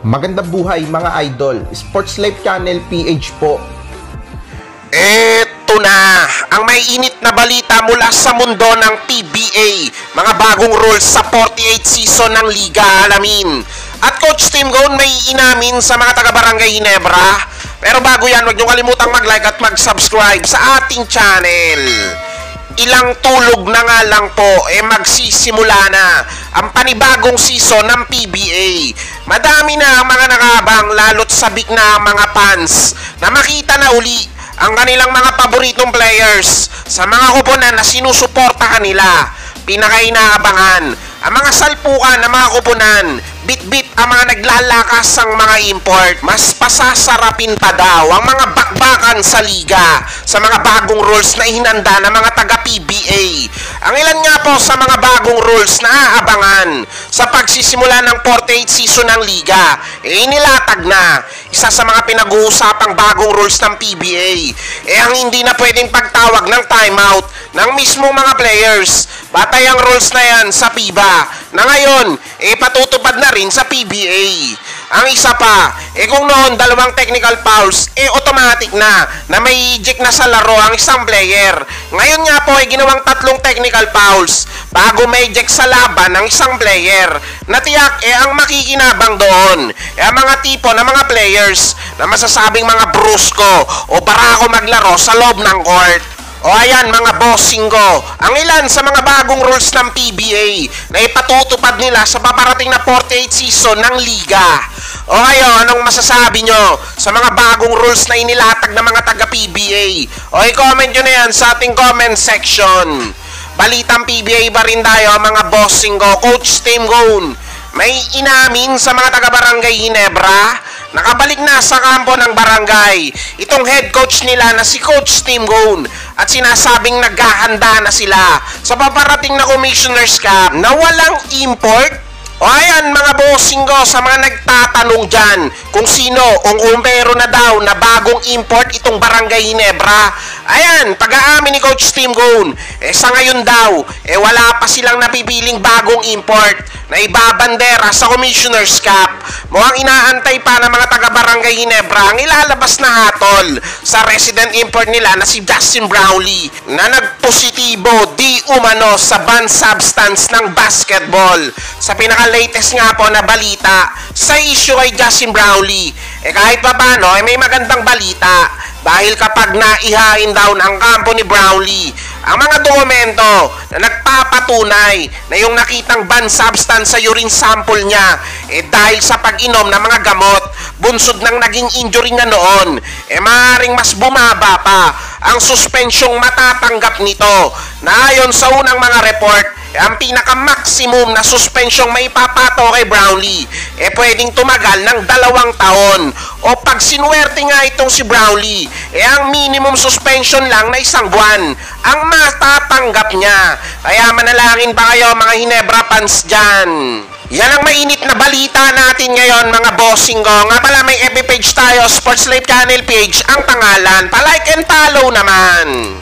Magandang buhay mga idol, Sports Life Channel PH po. Eto na, ang may init na balita mula sa mundo ng PBA. Mga bagong rules sa 48th season ng Liga, alamin. At Coach Tim Gone may inamin sa mga taga-Barangay Ginebra. Pero bago yan, huwag niyo kalimutang mag-like at mag-subscribe sa ating channel. Ilang tulog na nga lang po, magsisimula na ang panibagong season ng PBA. Madami na ang mga nakabang, lalo't sabik na ang mga fans na makita na uli ang kanilang mga paboritong players sa mga kuponan na sinusuporta kanila. Pinakainaabangan ang mga salpukan ng mga kuponan, bit-bit ang mga naglalakas ang mga import. Mas pasasarapin pa daw ang mga bakbakan sa liga sa mga bagong rules na ihinanda ng mga taga-PBA. Ang ilan nga po sa mga bagong rules na aabangan sa pagsisimula ng 48th season ng liga, inilatag na. Isa sa mga pinag-uusapang bagong rules ng PBA ang hindi na pwedeng pagtawag ng timeout ng mismo mga players. Batay ang rules na yan sa FIBA na ngayon patutupad na rin sa PBA. Ang isa pa, kung noon dalawang technical fouls, automatic na may eject na sa laro ang isang player. Ngayon nga po ginawang tatlong technical fouls bago may eject sa laban ng isang player. Natiyak ang makikinabang doon ang mga tipo ng mga players na masasabing mga brusko o barako maglaro sa loob ng court. O ayan mga bossing ko, ang ilan sa mga bagong rules ng PBA na ipatutupad nila sa paparating na 48th season ng Liga. O ngayon, anong masasabi nyo sa mga bagong rules na inilatag ng mga taga-PBA? O i-comment nyo na yan sa ating comment section. Balitang PBA ba rin tayo mga bossing ko? Coach Tim Gone may inamin sa mga taga-Barangay Ginebra. Nakabalik na sa kampo ng barangay itong head coach nila na si Coach Tim Gone at sinasabing naghahanda na sila sa paparating na Commissioner's Cup na walang import. O ayan mga bossing ko, sa mga nagtatanong dyan kung sino kung meron na daw na bagong import itong Barangay Ginebra, ayan, pag-aamin ni Coach Tim Gone, sa ngayon daw, wala pa silang napipiling bagong import na ibabandera sa Commissioner's Cup. Mukhang inaantay pa ng mga taga-Barangay Ginebra ang ilalabas na hatol sa resident import nila na si Justin Brownlee na nagpositibo di umano sa banned substance ng basketball. Sa pinaka-latest nga po na balita sa issue kay Justin Brownlee, kahit pa paano may magandang balita dahil kapag naihain daw ng kampo ni Brownlee ang mga dokumento na nagpapatunay na yung nakitang banned substance sa urine sample niya dahil sa pag-inom ng mga gamot bunsod ng naging injury niya noon, maaaring mas bumaba pa ang suspensyong matatanggap nito na ayon sa unang mga report, ang pinaka-maximum na suspensyong may papato kay Brownlee pwedeng tumagal ng 2 taon. O pag sinuwerte nga itong si Brownlee, ang minimum suspension lang na 1 buwan ang matatanggap niya. Kaya manalangin pa kayo mga Ginebra fans dyan. Yan ang mainit na balita natin ngayon mga bossing ko. Nga pala may FB page tayo, Sports Life Channel page ang pangalan. Pa-like and follow naman.